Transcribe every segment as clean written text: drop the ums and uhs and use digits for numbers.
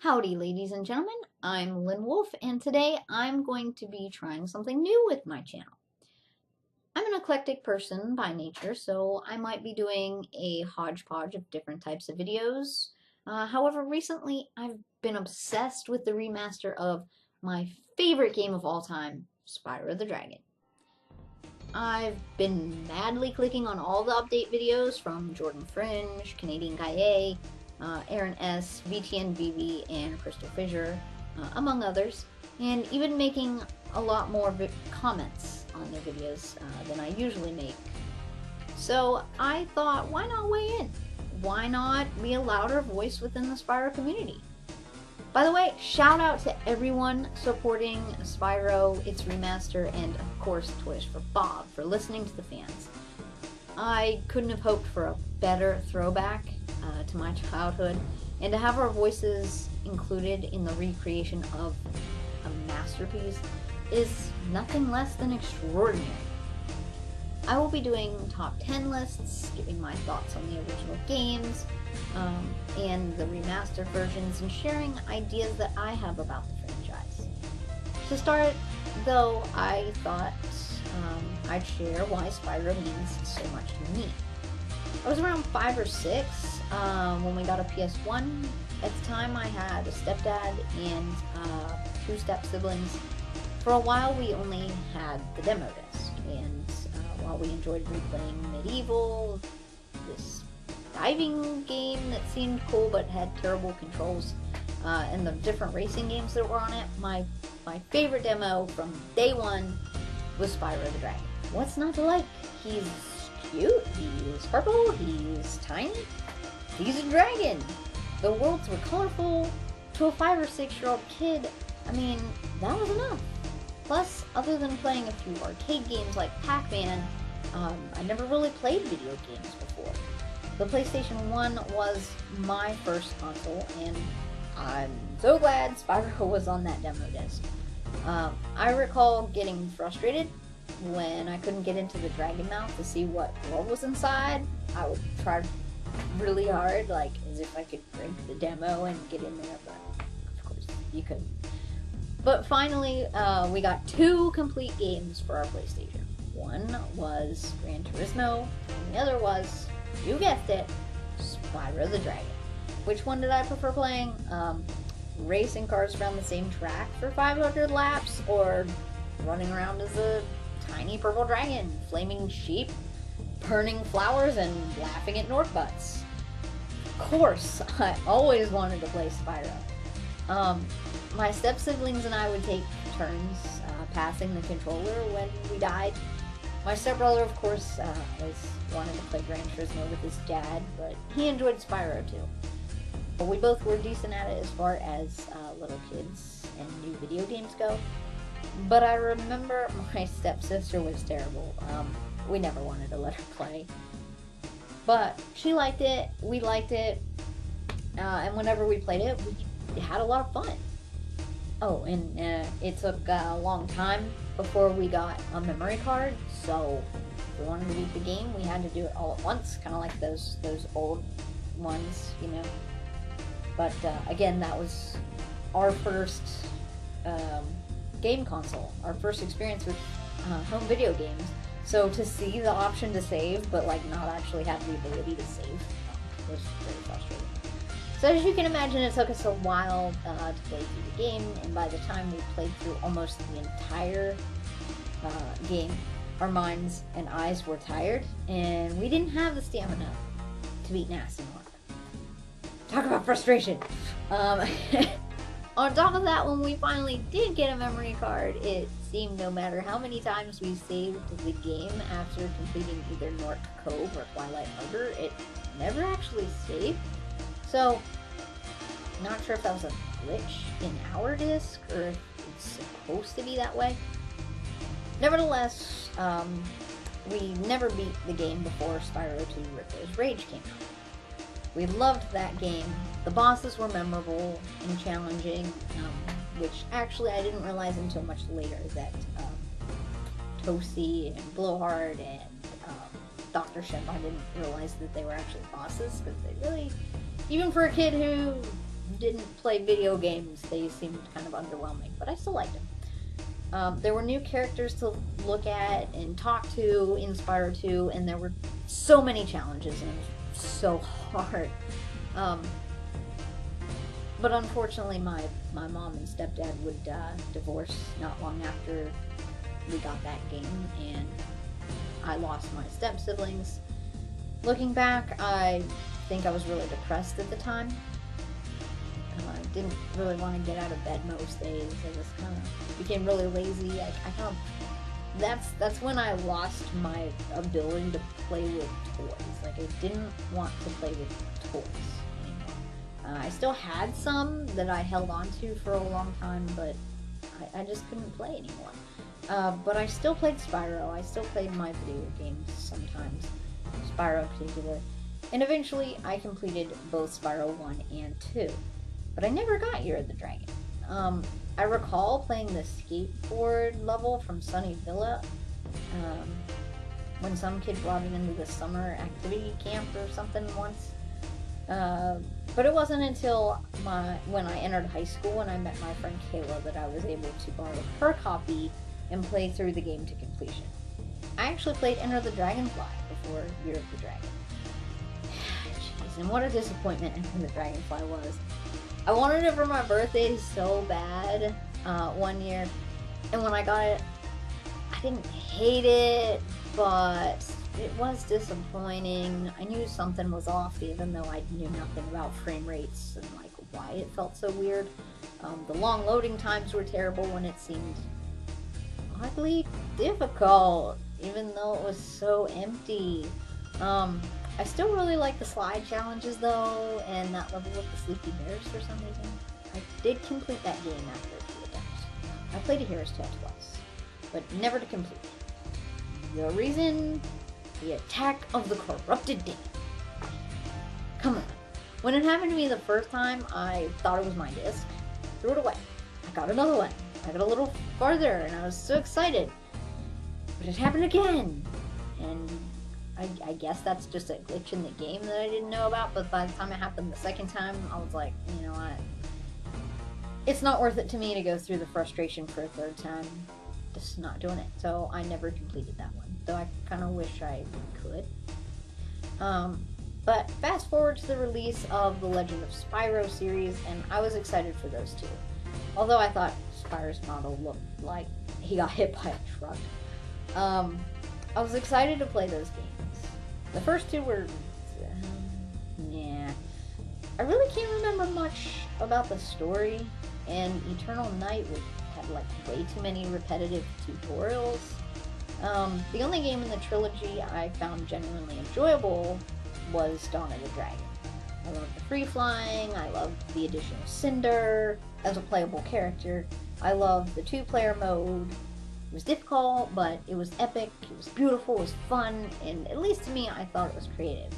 Howdy, ladies and gentlemen. I'm Lynn Wolf, and today I'm going to be trying something new with my channel. I'm an eclectic person by nature, so I might be doing a hodgepodge of different types of videos. However, recently I've been obsessed with the remaster of my favorite game of all time, Spyro the Dragon. I've been madly clicking on all the update videos from Jordan Fringe, Canadian Kaye, Erin S, VTNVIVI, and Crystal Fissure, among others, and even making a lot more comments on their videos than I usually make. So I thought, why not weigh in? Why not be a louder voice within the Spyro community? By the way, shout out to everyone supporting Spyro, its remaster, and of course Toys for Bob for listening to the fans. I couldn't have hoped for a better throwback to my childhood, and to have our voices included in the recreation of a masterpiece is nothing less than extraordinary. I will be doing top 10 lists, giving my thoughts on the original games, and the remastered versions, and sharing ideas that I have about the franchise. To start, though, I thought I'd share why Spyro means so much to me. I was around 5 or 6 when we got a PS1. At the time, I had a stepdad and 2 step-siblings. For a while, we only had the demo disc, and while we enjoyed replaying Medieval, this diving game that seemed cool but had terrible controls, and the different racing games that were on it, my favorite demo from day one was Spyro the Dragon. What's not to like? He's cute, he's purple, he's tiny, he's a dragon. The worlds were colorful. To a 5 or 6-year-old kid, I mean, that was enough. Plus, other than playing a few arcade games like Pac-Man, I never really played video games before. The PlayStation 1 was my first console, and I'm so glad Spyro was on that demo disc. I recall getting frustrated when I couldn't get into the Dragon Mouth to see what world was inside. I would try really hard, like as if I could break the demo and get in there, but of course you couldn't. But finally, we got 2 complete games for our PlayStation. One was Gran Turismo, and the other was, you guessed it, Spyro the Dragon. Which one did I prefer playing? Racing cars around the same track for 500 laps, or running around as a tiny purple dragon, flaming sheep, burning flowers, and laughing at Nork butts? Of course, I always wanted to play Spyro. My step-siblings and I would take turns passing the controller when we died. My stepbrother, of course, wanted to play Gran Turismo with his dad, but he enjoyed Spyro too. But we both were decent at it as far as little kids and new video games go. But I remember my stepsister was terrible. We never wanted to let her play. But she liked it, we liked it, and whenever we played it, we had a lot of fun. Oh, and it took a long time before we got a memory card, so if we wanted to beat the game, we had to do it all at once, kind of like those old ones, you know. But again, that was our first game console, our first experience with home video games. So to see the option to save, but like not actually have the ability to save, was very frustrating. So as you can imagine, it took us a while to play through the game, and by the time we played through almost the entire game, our minds and eyes were tired, and we didn't have the stamina to beat nasty Mark. Talk about frustration! On top of that, when we finally did get a memory card, it seemed no matter how many times we saved the game after completing either North Cove or Twilight Harbor, it never actually saved. So, not sure if that was a glitch in our disc, or if it's supposed to be that way. Nevertheless, we never beat the game before Spyro 2 Ripley's Rage came out. We loved that game. The bosses were memorable and challenging, which actually I didn't realize until much later that Toasty and Blowhard and Dr. Shemp, I didn't realize that they were actually bosses, because they really, even for a kid who didn't play video games, they seemed kind of underwhelming, but I still liked them. There were new characters to look at and talk to in Spyro 2, and there were so many challenges, and it was so hard. But unfortunately, my mom and stepdad would divorce not long after we got that game, and I lost my step-siblings. Looking back, I think I was really depressed at the time. I didn't really want to get out of bed most days. I just kind of became really lazy. That's when I lost my ability to play with toys. Like, I didn't want to play with toys anymore. I still had some that I held on to for a long time, but I just couldn't play anymore. But I still played Spyro. I still played my video games sometimes. Spyro in particular. And eventually I completed both Spyro 1 and 2. But I never got Year of the Dragon. I recall playing the skateboard level from Sunny Villa when some kid brought it into the summer activity camp or something once. But it wasn't until when I entered high school and I met my friend Kayla that I was able to borrow her copy and play through the game to completion. I actually played Enter the Dragonfly before Year of the Dragon. Jeez, and what a disappointment Enter the Dragonfly was. I wanted it for my birthday so bad one year, and when I got it, I didn't hate it, but it was disappointing. I knew something was off, even though I knew nothing about frame rates and like why it felt so weird. The long loading times were terrible when it seemed oddly difficult, even though it was so empty. I still really like the slide challenges though, and that level with the Sleepy Bears for some reason. I did complete that game after a few attempts. I played a Hero's Tale twice, but never to complete. The reason? The Attack of the Corrupted Demon. Come on. When it happened to me the first time, I thought it was my disc. Threw it away. I got another one. I got a little farther, and I was so excited. But it happened again. And I guess that's just a glitch in the game that I didn't know about, but by the time it happened the second time, I was like, you know what? It's not worth it to me to go through the frustration for a third time. Just not doing it. So I never completed that one, though I kind of wish I could. But fast forward to the release of the Legend of Spyro series, and I was excited for those two. Although I thought Spyro's model looked like he got hit by a truck. I was excited to play those games. The first two were, yeah. I really can't remember much about the story, and Eternal Night had like way too many repetitive tutorials. The only game in the trilogy I found genuinely enjoyable was Dawn of the Dragon. I loved the free flying, I loved the addition of Cinder as a playable character, I loved the 2-player mode. It was difficult, but it was epic, it was beautiful, it was fun, and at least to me, I thought it was creative.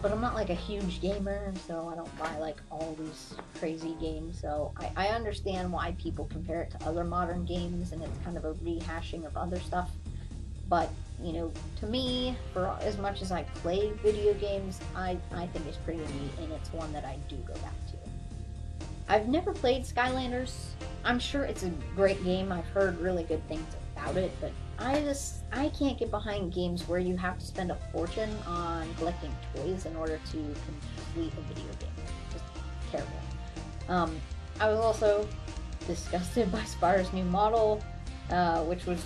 But I'm not like a huge gamer, so I don't buy like all these crazy games, so I understand why people compare it to other modern games, and it's kind of a rehashing of other stuff. But, you know, to me, for as much as I play video games, I think it's pretty neat, and it's one that I do go back to. I've never played Skylanders. I'm sure it's a great game. I've heard really good things about it, but I can't get behind games where you have to spend a fortune on collecting toys in order to complete a video game. Just terrible. I was also disgusted by Spyro's new model, which was,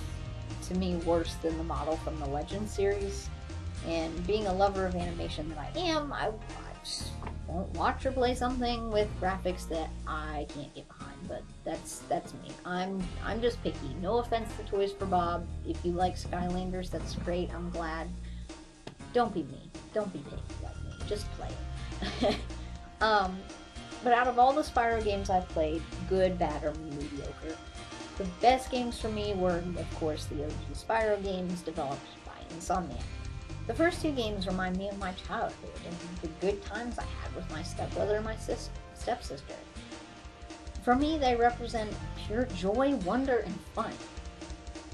to me, worse than the model from the Legend series. And being a lover of animation that I am, I just won't watch or play something with graphics that I can't get behind. But that's me. I'm just picky. No offense to Toys for Bob. If you like Skylanders, that's great. I'm glad. Don't be me. Don't be picky like me. Just play it. But out of all the Spyro games I've played, good, bad, or mediocre, the best games for me were, of course, the OG Spyro games developed by Insomniac. The first two games remind me of my childhood and the good times I had with my stepbrother and my stepsister. For me, they represent pure joy, wonder, and fun.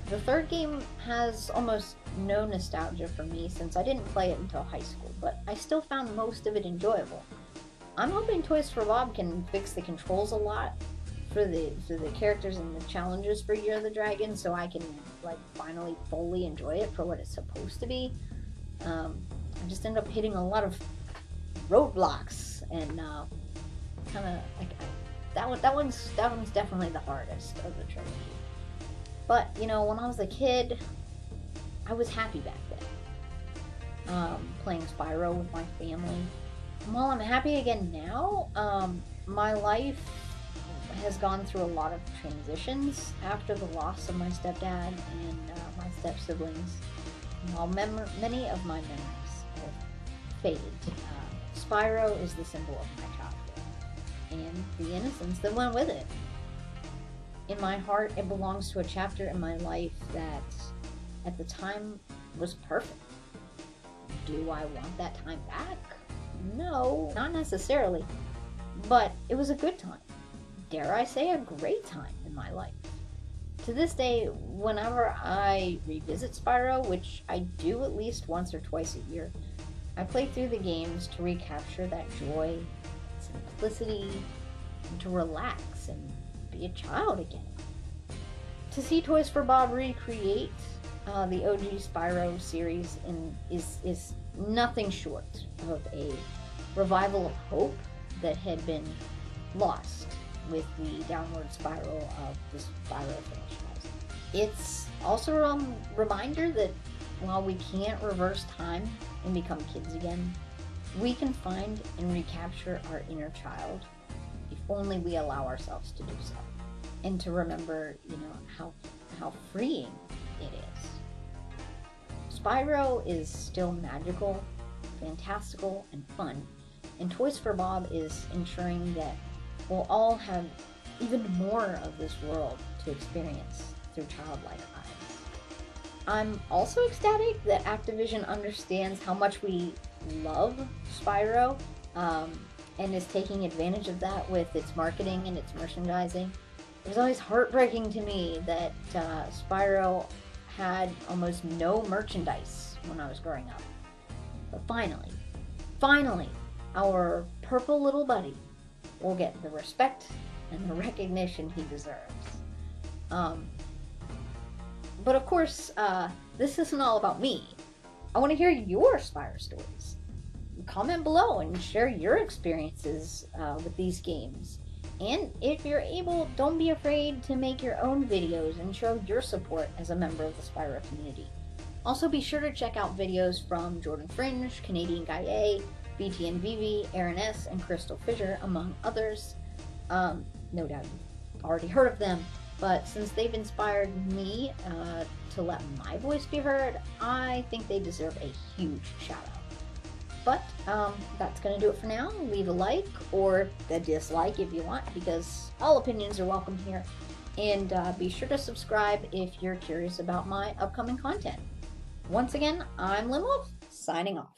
The third game has almost no nostalgia for me since I didn't play it until high school, but I still found most of it enjoyable. I'm hoping Toys for Bob can fix the controls a lot for the characters and the challenges for Year of the Dragon, so I can like finally fully enjoy it for what it's supposed to be. I just end up hitting a lot of roadblocks and kind of like that one's definitely the hardest of the trilogy. But you know, when I was a kid, I was happy back then, playing Spyro with my family. And while I'm happy again now, my life has gone through a lot of transitions after the loss of my stepdad and my step siblings. While many of my memories have faded, Spyro is the symbol of my childhood and the innocence that went with it. In my heart, it belongs to a chapter in my life that at the time was perfect. Do I want that time back? No, not necessarily, but it was a good time. Dare I say, a great time in my life. To this day, whenever I revisit Spyro, which I do at least once or twice a year, I play through the games to recapture that joy, simplicity, and to relax and be a child again. To see Toys for Bob recreate the OG Spyro series is nothing short of a revival of hope that had been lost with the downward spiral of the Spyro franchise. It's also a reminder that while we can't reverse time and become kids again, we can find and recapture our inner child if only we allow ourselves to do so. And to remember, you know, how freeing it is. Spyro is still magical, fantastical, and fun, and Toys for Bob is ensuring that we'll all have even more of this world to experience through childlike eyes. I'm also ecstatic that Activision understands how much we love Spyro, and is taking advantage of that with its marketing and its merchandising. It was always heartbreaking to me that Spyro had almost no merchandise when I was growing up. But finally, our purple little buddy will get the respect and the recognition he deserves. But of course, this isn't all about me. I want to hear your Spyro stories. Comment below and share your experiences with these games. And if you're able, don't be afraid to make your own videos and show your support as a member of the Spyro community. Also be sure to check out videos from Jordan Fringe, Canadian Guy A, VTNVIVI, Erin S, and Crystal Fissure, among others. No doubt you've already heard of them, but since they've inspired me to let my voice be heard, I think they deserve a huge shout out. But that's going to do it for now. Leave a like or a dislike if you want, because all opinions are welcome here. And be sure to subscribe if you're curious about my upcoming content. Once again, I'm Lynn Wolf, signing off.